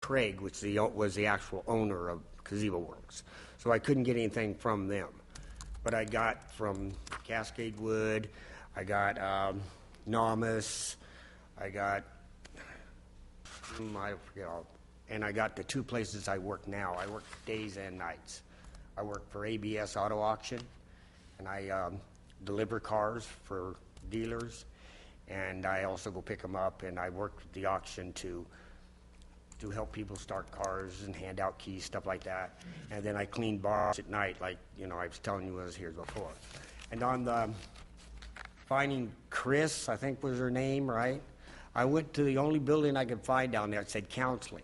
Craig, which was the actual owner of Gazebo Works. So I couldn't get anything from them. But I got from Cascade Wood, I got Nomus, I got, I forget all, and I got the two places I work now. I work days and nights. I work for ABS Auto Auction, and I deliver cars for dealers, and I also go pick them up, and I work with the auction to help people start cars and hand out keys, stuff like that. And then I clean bars at night, like, you know, I was telling you I was here before. And on the finding Chris, I think was her name, right? I went to the only building I could find down there that said counseling.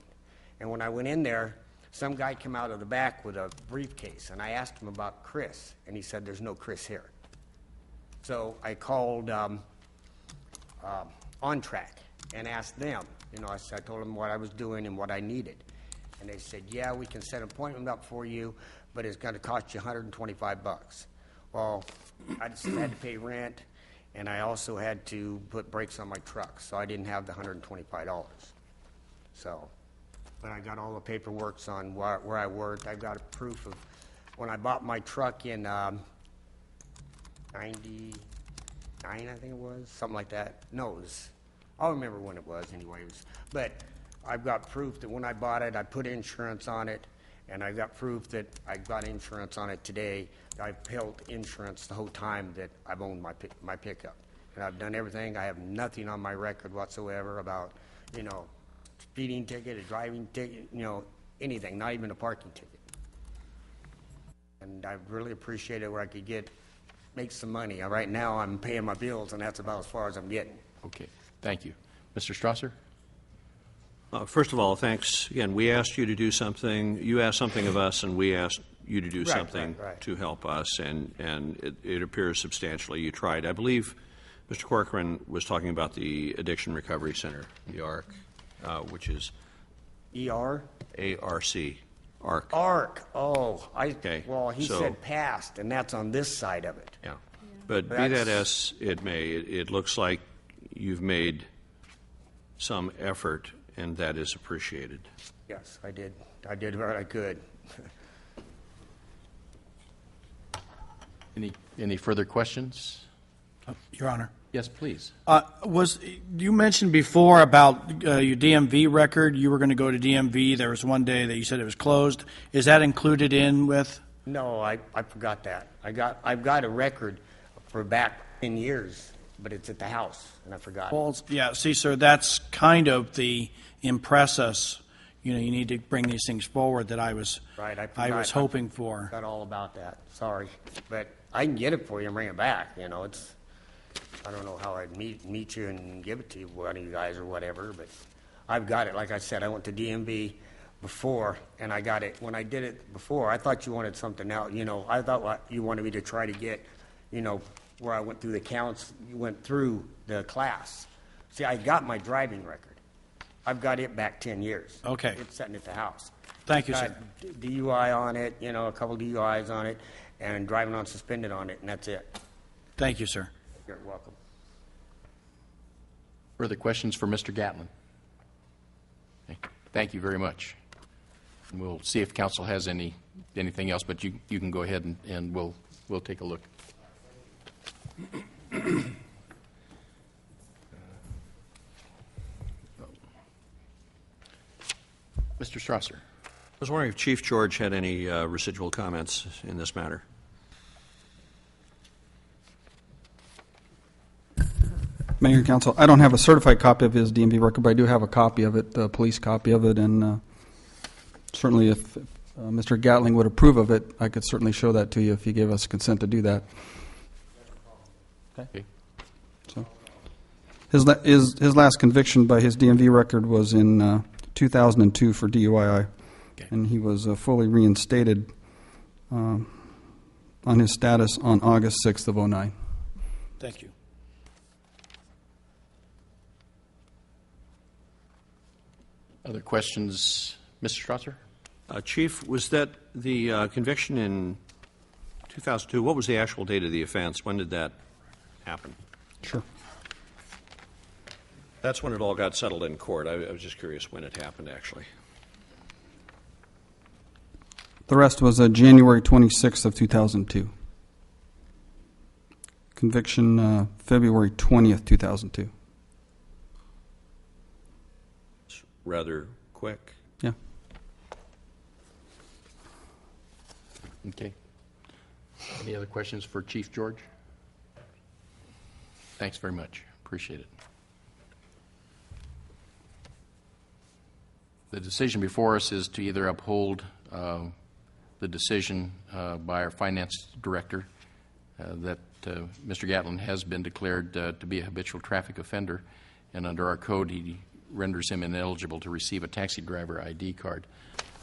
And when I went in there, some guy came out of the back with a briefcase, and I asked him about Chris, and he said, there's no Chris here. So I called On Track and asked them. You know, I told them what I was doing and what I needed. And they said, yeah, we can set an appointment up for you, but it's going to cost you $125. Well, I just had to pay rent, and I also had to put brakes on my truck, so I didn't have the $125. So, but I got all the paperwork on where I worked. I've got a proof of when I bought my truck in 99, I think it was, something like that. No, it was, I'll remember when it was anyways. But I've got proof that when I bought it, I put insurance on it, and I've got proof that I got insurance on it today. I've held insurance the whole time that I've owned my pickup. And I've done everything. I have nothing on my record whatsoever about, you know, speeding ticket, a driving ticket, you know, anything, not even a parking ticket. And I really appreciate it where I could make some money. Right now I'm paying my bills, and that's about as far as I'm getting. Okay. Thank you. Mr. Strasser? First of all, thanks. Again, we asked you to do something. You asked something of us, and we asked you to do something to help us, and it appears substantially you tried. I believe Mr. Corcoran was talking about the Addiction Recovery Center, the ARC, which is ER? A-R-C, ARC. ARC. Oh, Okay. Well, he said past, and that's on this side of it. Yeah. But be that as it may, it looks like you've made some effort, and that is appreciated. Yes, I did. I did what I could. Any further questions? Your Honor. Yes, please. You mentioned before about your DMV record? You were going to go to DMV. There was one day that you said it was closed. Is that included in with? No, I forgot that. I've got a record for back 10 years, but it's at the house, and I forgot. Well, yeah. See, sir, that's kind of the impress us. You know, you need to bring these things forward that I was hoping for. I forgot all about that. Sorry, but I can get it for you and bring it back. You know, I don't know how I'd meet you and give it to you, one of you guys or whatever, but I've got it. Like I said, I went to DMV before, and I got it. When I did it before, I thought you wanted something else. You know, I thought you wanted me to try to get, you know, where I went through the counts, you went through the class. See, I got my driving record. I've got it back 10 years. Okay. It's sitting at the house. Thank you, got sir. DUI on it, you know, a couple DUIs on it, and driving on suspended on it, and that's it. Thank you, sir. You're welcome. Further questions for Mr. Gatlin? Okay. Thank you very much. And we'll see if council has anything else, but you can go ahead and we'll take a look. Mr. Strasser. I was wondering if Chief George had any residual comments in this matter. Mayor and Council, I don't have a certified copy of his DMV record, but I do have a copy of it, a police copy of it, and certainly if Mr. Gatling would approve of it, I could certainly show that to you if he gave us consent to do that. Okay. So, his last conviction by his DMV record was in 2002 for DUI, Okay. and he was fully reinstated on his status on August 6th of 2009. Thank you. Other questions, Mr. Strasser? Chief, was that the conviction in 2002? What was the actual date of the offense? When did that happen? Sure. That's when it all got settled in court. I was just curious when it happened, actually. The rest was January 26th of 2002. Conviction February 20th, 2002. It's rather quick. Yeah. Okay. Any other questions for Chief George? Thanks very much. Appreciate it. The decision before us is to either uphold the decision by our finance director that Mr. Gatlin has been declared to be a habitual traffic offender, and under our code he renders him ineligible to receive a taxi driver ID card.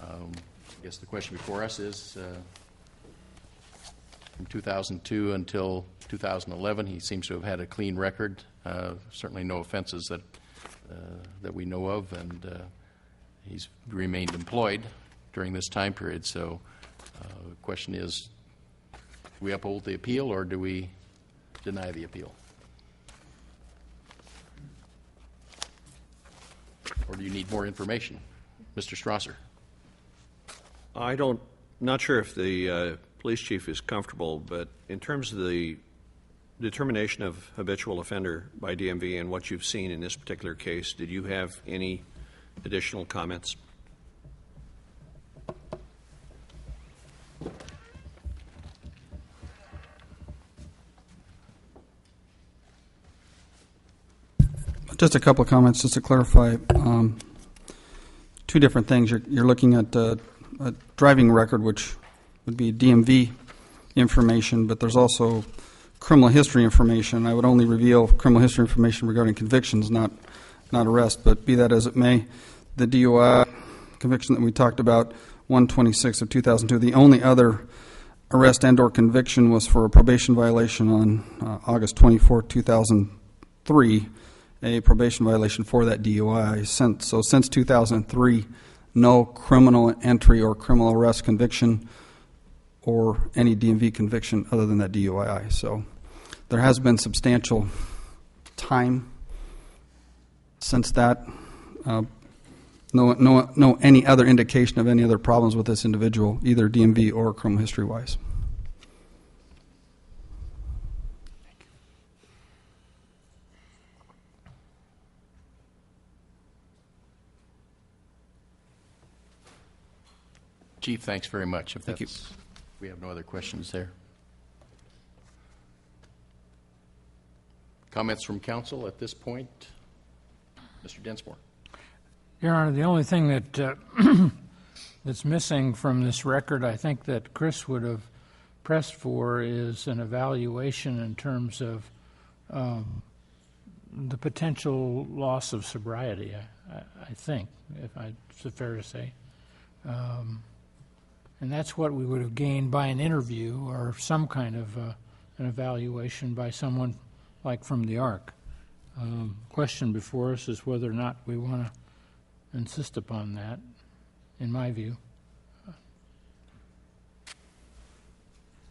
I guess the question before us is from 2002 until 2011 he seems to have had a clean record, certainly no offenses that we know of, and he's remained employed during this time period. So the question is, do we uphold the appeal or do we deny the appeal? Or do you need more information? Mr. Strasser. Not sure if the police chief is comfortable, but in terms of the determination of habitual offender by DMV and what you've seen in this particular case, did you have any additional comments? Just a couple of comments, just to clarify. Two different things. You're looking at a driving record, which would be DMV information, but there's also criminal history information. I would only reveal criminal history information regarding convictions, not arrest. But be that as it may, the DUI conviction that we talked about, 126 of 2002, the only other arrest and/or conviction was for a probation violation on August 24, 2003. A probation violation for that DUI. Since 2003, no criminal entry or criminal arrest conviction or any DMV conviction other than that DUI. So there has been substantial time since that. No any other indication of any other problems with this individual, either DMV or criminal history-wise. Chief, thanks very much. Thank you. We have no other questions there. Comments from council at this point? Mr. Densmore. Your Honor, the only thing that that's missing from this record, I think that Chris would have pressed for, is an evaluation in terms of the potential loss of sobriety, I think, if it's fair to say. And that's what we would have gained by an interview or some kind of an evaluation by someone like from the ARC. Question before us is whether or not we want to insist upon that, in my view.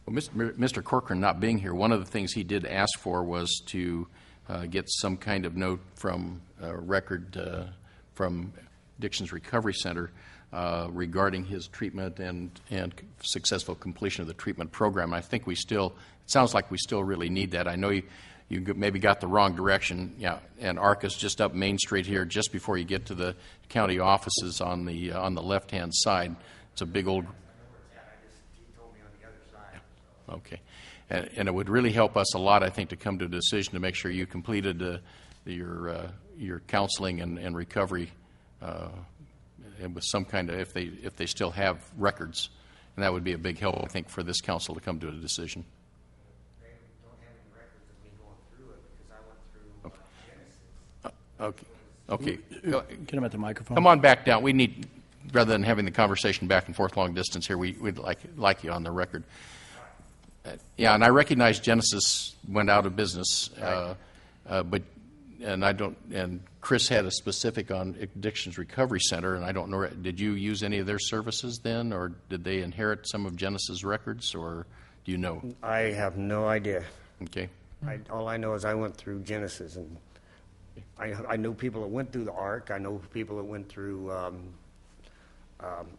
Well, Mr. Corcoran not being here, one of the things he did ask for was to get some kind of note from record from Addictions Recovery Center regarding his treatment and successful completion of the treatment program. I think it sounds like we still really need that. I know you maybe got the wrong direction. Yeah, and ARC is just up Main Street here, just before you get to the county offices on the left-hand side. It's a big old. Okay, and it would really help us a lot, I think, to come to a decision to make sure you completed your counseling and recovery. And with some kind of, if they still have records, and that would be a big help, I think, for this council to come to a decision. They don't have any records of me going through it because I went through Genesis. Okay. Get him at the microphone. Come on back down. We need, rather than having the conversation back and forth long distance here, we'd like you on the record. Yeah, and I recognize Genesis went out of business, but. And Chris had a specific on Addictions Recovery Center, and I don't know, did you use any of their services then, or did they inherit some of Genesis records, or do you know? I have no idea. Okay. All I know is I went through Genesis, and I know people that went through the ARC. I know people that went through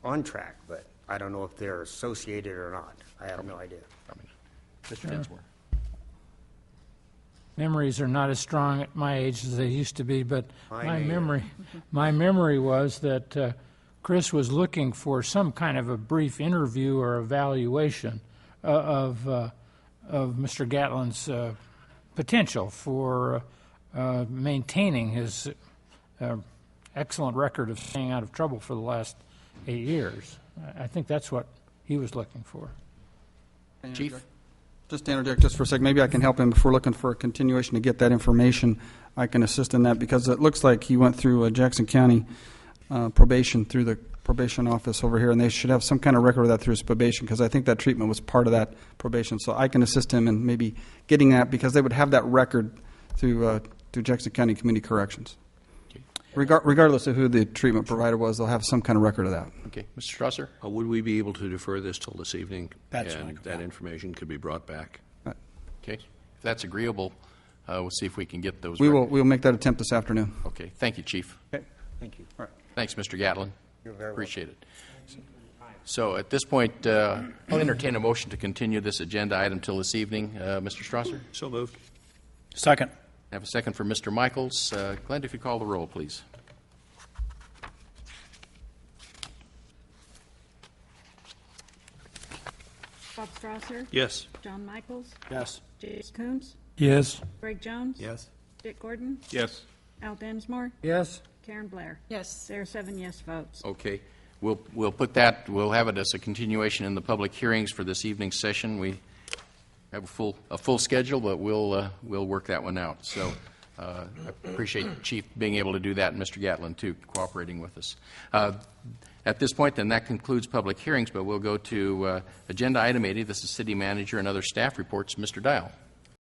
On Track, but I don't know if they're associated or not. I have no idea. Mr. Dinsmore. Memories are not as strong at my age as they used to be, but Mine my memory was that Chris was looking for some kind of a brief interview or evaluation of Mr. Gatlin's potential for maintaining his excellent record of staying out of trouble for the last 8 years. I think that's what he was looking for. Chief? Just to interject just for a second, maybe I can help him if we're looking for a continuation to get that information. I can assist in that because it looks like he went through Jackson County probation through the probation office over here, and they should have some kind of record of that through his probation because I think that treatment was part of that probation. So I can assist him in maybe getting that because they would have that record through Jackson County Community Corrections. Regardless of who the treatment provider was, they'll have some kind of record of that. Okay. Mr. Strasser? Would we be able to defer this till this evening? That's and fine. that information could be brought back? Okay. If that's agreeable, we'll see if we can get those. We'll make that attempt this afternoon. Okay. Thank you, Chief. Okay. Thank you. All right. Thanks, Mr. Gatlin. You're very Appreciate it. So at this point, I'll entertain a motion to continue this agenda item till this evening. Mr. Strasser? So moved. Second. I have a second for Mr. Michaels. Glenn, if you call the roll, please. Bob Strasser. Yes. John Michaels. Yes. James Coombs. Yes. Greg Jones. Yes. Dick Gordon. Yes. Al Dinsmore. Yes. Karen Blair. Yes. There are 7 yes votes. Okay. We'll put that, we'll have it as a continuation in the public hearings for this evening's session. We have a full schedule, but we'll work that one out. So I appreciate Chief being able to do that, and Mr. Gatlin, too, cooperating with us. At this point, then, that concludes public hearings, but we'll go to Agenda Item 80. This is City Manager and other staff reports. Mr. Dial.